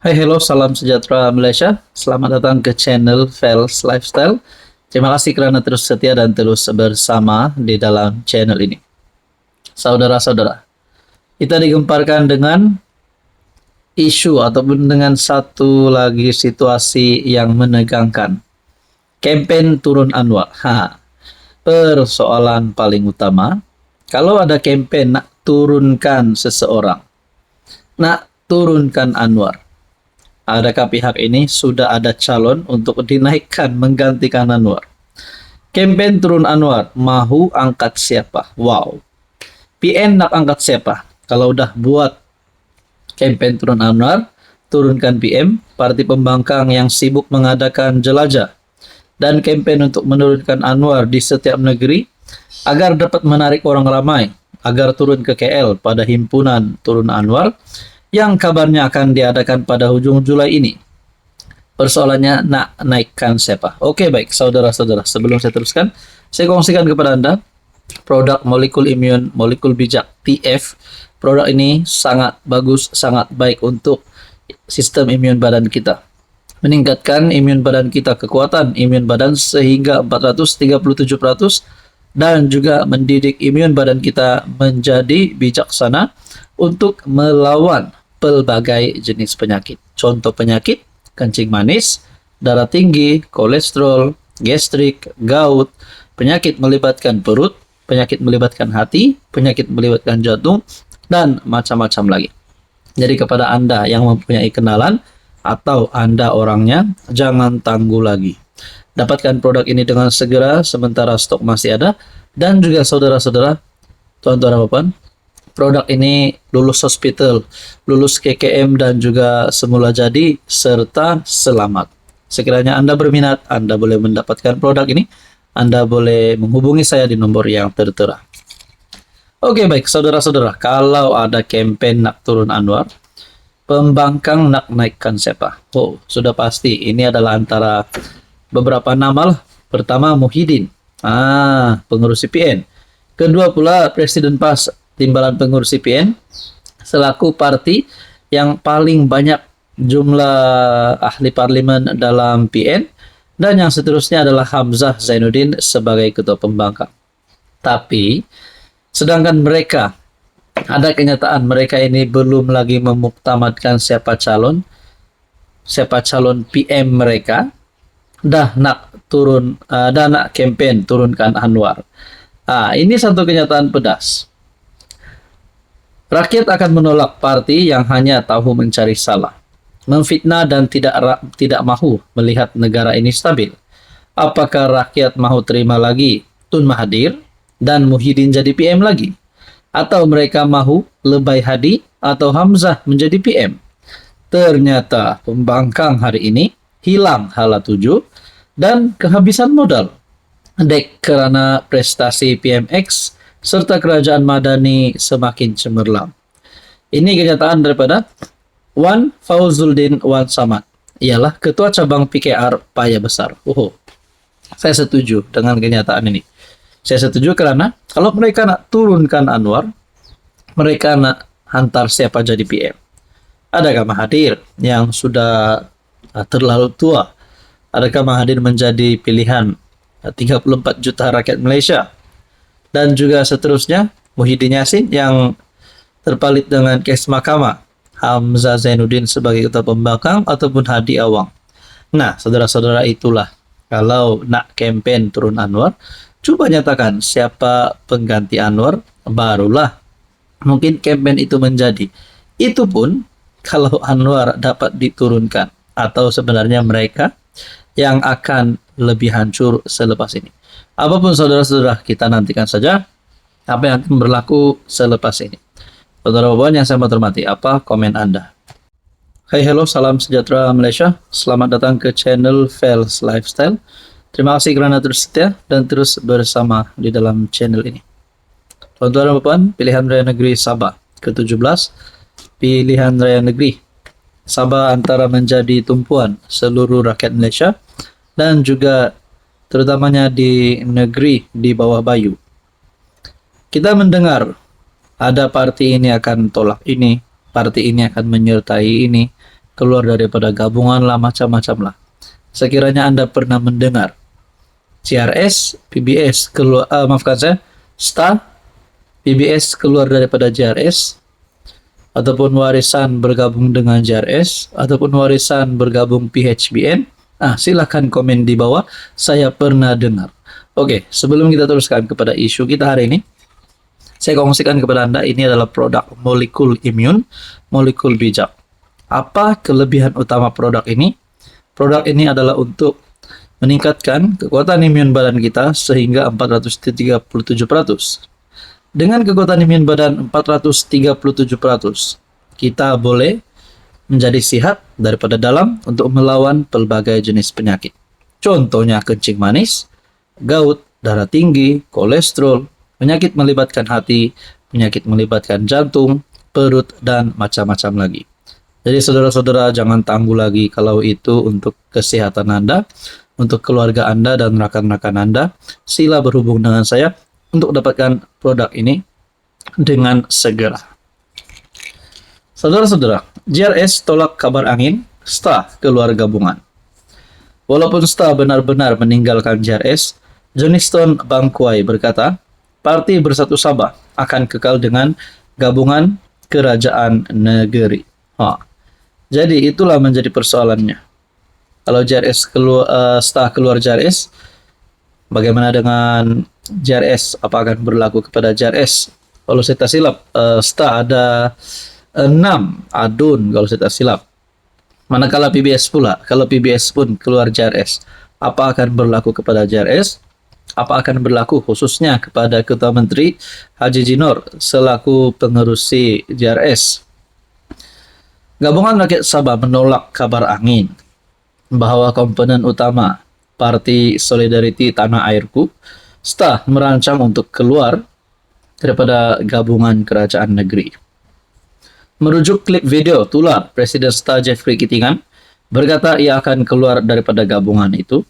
Hai, hello, salam sejahtera Malaysia. Selamat datang ke channel Fels Lifestyle. Terima kasih kerana terus setia dan terus bersama di dalam channel ini. Saudara-saudara, kita digemparkan dengan isu ataupun dengan satu lagi situasi yang menegangkan. Kempen turun Anwar. Persoalan paling utama, kalau ada kempen nak turunkan seseorang, nak turunkan Anwar, adakah pihak ini sudah ada calon untuk dinaikkan menggantikan Anwar? Kempen turun Anwar, mahu angkat siapa? Wow. PN nak angkat siapa? Kalau udah buat kempen turun Anwar, turunkan PM, parti pembangkang yang sibuk mengadakan jelajah dan kempen untuk menurunkan Anwar di setiap negeri agar dapat menarik orang ramai agar turun ke KL pada himpunan turun Anwar yang kabarnya akan diadakan pada hujung Julai ini. Persoalannya nak naikkan siapa? Oke, baik saudara-saudara, sebelum saya teruskan, saya kongsikan kepada Anda produk molekul imun, molekul bijak TF. Produk ini sangat bagus, sangat baik untuk sistem imun badan kita. Meningkatkan imun badan kita, kekuatan imun badan sehingga 437% dan juga mendidik imun badan kita menjadi bijaksana untuk melawan pelbagai jenis penyakit. Contoh penyakit, kencing manis, darah tinggi, kolesterol, gastrik, gout, penyakit melibatkan perut, penyakit melibatkan hati, penyakit melibatkan jantung, dan macam-macam lagi. Jadi kepada Anda yang mempunyai kenalan atau Anda orangnya, jangan tangguh lagi. Dapatkan produk ini dengan segera sementara stok masih ada. Dan juga saudara-saudara, tuan-tuan dan puan, produk ini lulus hospital, lulus KKM dan juga semula jadi serta selamat. Sekiranya Anda berminat, Anda boleh mendapatkan produk ini. Anda boleh menghubungi saya di nomor yang tertera. Oke, baik saudara-saudara, kalau ada kempen nak turun Anwar, pembangkang nak naikkan siapa? Oh, sudah pasti ini adalah antara beberapa nama lah. Pertama Muhyiddin, pengurus CPN. Kedua pula Presiden PAS, Timbalan Pengurus CPN, selaku parti yang paling banyak jumlah ahli parlimen dalam PN. Dan yang seterusnya adalah Hamzah Zainuddin sebagai ketua pembangkang. Tapi sedangkan mereka, ada kenyataan mereka ini belum lagi memuktamadkan siapa calon PM mereka, dah nak kempen turunkan Anwar. Ini satu kenyataan pedas. Rakyat akan menolak parti yang hanya tahu mencari salah, memfitnah dan tidak mahu melihat negara ini stabil. Apakah rakyat mahu terima lagi Tun Mahathir dan Muhyiddin jadi PM lagi? Atau mereka mahu Lebay Hadi atau Hamzah menjadi PM? Ternyata pembangkang hari ini hilang hala tuju dan kehabisan modal. Dek kerana prestasi PMX serta kerajaan Madani semakin cemerlang. Ini kenyataan daripada Wan Fauzuddin Wan Samad, ialah Ketua Cabang PKR Paya Besar. Saya setuju dengan kenyataan ini. Saya setuju kerana kalau mereka nak turunkan Anwar, mereka nak hantar siapa jadi PM? Adakah Mahathir yang sudah terlalu tua? Adakah Mahathir menjadi pilihan 34 juta rakyat Malaysia? Dan juga seterusnya, Muhyiddin Yassin yang terpalit dengan kes mahkamah, Hamzah Zainuddin sebagai ketua pembangkang ataupun Hadi Awang. Nah, saudara-saudara, itulah kalau nak kempen turun Anwar, coba nyatakan siapa pengganti Anwar, barulah mungkin kempen itu menjadi. Itu pun kalau Anwar dapat diturunkan, atau sebenarnya mereka yang akan lebih hancur selepas ini. Apapun saudara-saudara, kita nantikan saja apa yang akan berlaku selepas ini. Saudara-saudara yang saya hormati, apa komen Anda? Hai, hello, salam sejahtera Malaysia. Selamat datang ke channel Fels Lifestyle. Terima kasih kerana terus setia dan terus bersama di dalam channel ini. Tuan-tuan dan puan, pilihan raya negeri Sabah ke-17, pilihan raya negeri Sabah antara menjadi tumpuan seluruh rakyat Malaysia dan juga terutamanya di negeri di bawah Bayu. Kita mendengar ada parti ini akan tolak ini, parti ini akan menyertai ini, keluar daripada gabungan lah, macam-macam lah. Sekiranya Anda pernah mendengar JRS, PBS keluar, maafkan saya, STA, PBS keluar daripada JRS, ataupun warisan bergabung dengan JRS, ataupun warisan bergabung PHBN, silakan komen di bawah, saya pernah dengar. Oke, sebelum kita teruskan kepada isu kita hari ini, saya kongsikan kepada Anda, ini adalah produk molekul imun, molekul bijak. Apa kelebihan utama produk ini? Produk ini adalah untuk meningkatkan kekuatan imun badan kita sehingga 437%. Dengan kekuatan imun badan 437%, kita boleh menjadi sehat daripada dalam untuk melawan pelbagai jenis penyakit. Contohnya kencing manis, gout, darah tinggi, kolesterol, penyakit melibatkan hati, penyakit melibatkan jantung, perut, dan macam-macam lagi. Jadi saudara-saudara, jangan tangguh lagi kalau itu untuk kesehatan Anda, untuk keluarga Anda dan rekan-rekan Anda. Sila berhubung dengan saya untuk dapatkan produk ini dengan segera. Saudara-saudara, JRS tolak kabar angin, STA keluar gabungan. Walaupun STA benar-benar meninggalkan JRS, Johnston Bangkwai berkata, Parti Bersatu Sabah akan kekal dengan gabungan kerajaan negeri. Jadi itulah menjadi persoalannya. Kalau JRS STA keluar JRS, bagaimana dengan JRS? Apa akan berlaku kepada JRS? Kalau saya tak silap, STA ada 6 adun kalau saya tak silap. Manakala PBS pula, kalau PBS pun keluar JRS, apa akan berlaku kepada JRS? Apa akan berlaku khususnya kepada Ketua Menteri Haji Jinor selaku pengerusi JRS? Gabungan Rakyat Sabah menolak kabar angin bahwa komponen utama Parti Solidarity Tanah Airku, STA, merancang untuk keluar daripada gabungan kerajaan negeri. Merujuk klip video tular Presiden STA Jeffrey Kitingan berkata ia akan keluar daripada gabungan itu.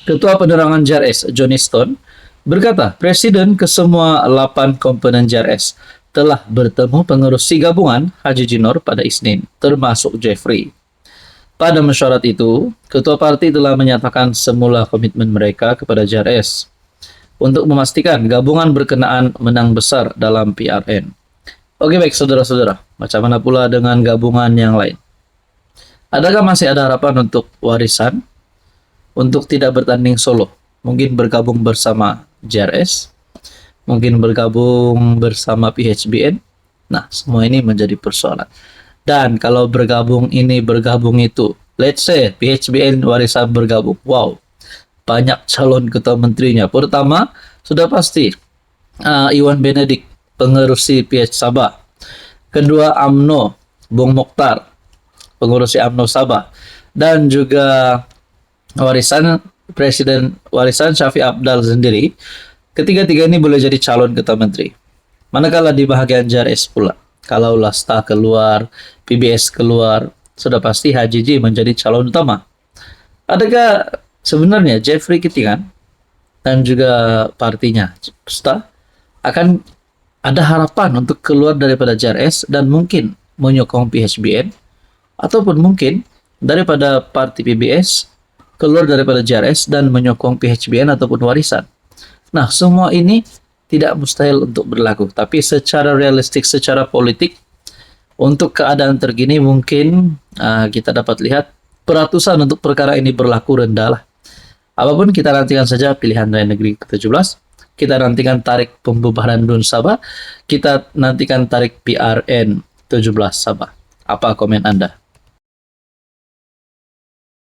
Ketua Penerangan JRS Johnston berkata Presiden ke semua 8 komponen JRS telah bertemu pengerusi gabungan Haji Jinor pada Isnin, termasuk Jeffrey. Pada mesyuarat itu, Ketua Parti telah menyatakan semula komitmen mereka kepada JRS untuk memastikan gabungan berkenaan menang besar dalam PRN. Oke, baik saudara-saudara, macam mana pula dengan gabungan yang lain? Adakah masih ada harapan untuk warisan untuk tidak bertanding solo? Mungkin bergabung bersama JRS, mungkin bergabung bersama PHBN. Nah, semua ini menjadi persoalan. Dan kalau bergabung ini, bergabung itu, let's say PHBN warisan bergabung. Wow, banyak calon ketua menterinya. Pertama, sudah pasti Iwan Benedik, pengerusi PH Sabah. Kedua, AMNO, Bung Mokhtar, pengurusi AMNO Sabah. Dan juga warisan Presiden warisan Syafiq Abdal sendiri. Ketiga-tiga ini boleh jadi calon ketua menteri. Manakala di bahagian JRS pula, kalau STA keluar, PBS keluar, sudah pasti Haji J menjadi calon utama. Adakah sebenarnya Jeffrey Kitingan dan juga partinya STA akan ada harapan untuk keluar daripada JRS dan mungkin menyokong PHBN, ataupun mungkin daripada parti PBS keluar daripada JRS dan menyokong PHBN ataupun warisan? Nah, semua ini tidak mustahil untuk berlaku. Tapi secara realistik, secara politik, untuk keadaan terkini mungkin kita dapat lihat peratusan untuk perkara ini berlaku rendah lah. Apapun kita nantikan saja pilihan Raya Negeri ke-17. Kita nantikan tarik pembubaran DUN Sabah. Kita nantikan tarik PRN 17 Sabah. Apa komen Anda?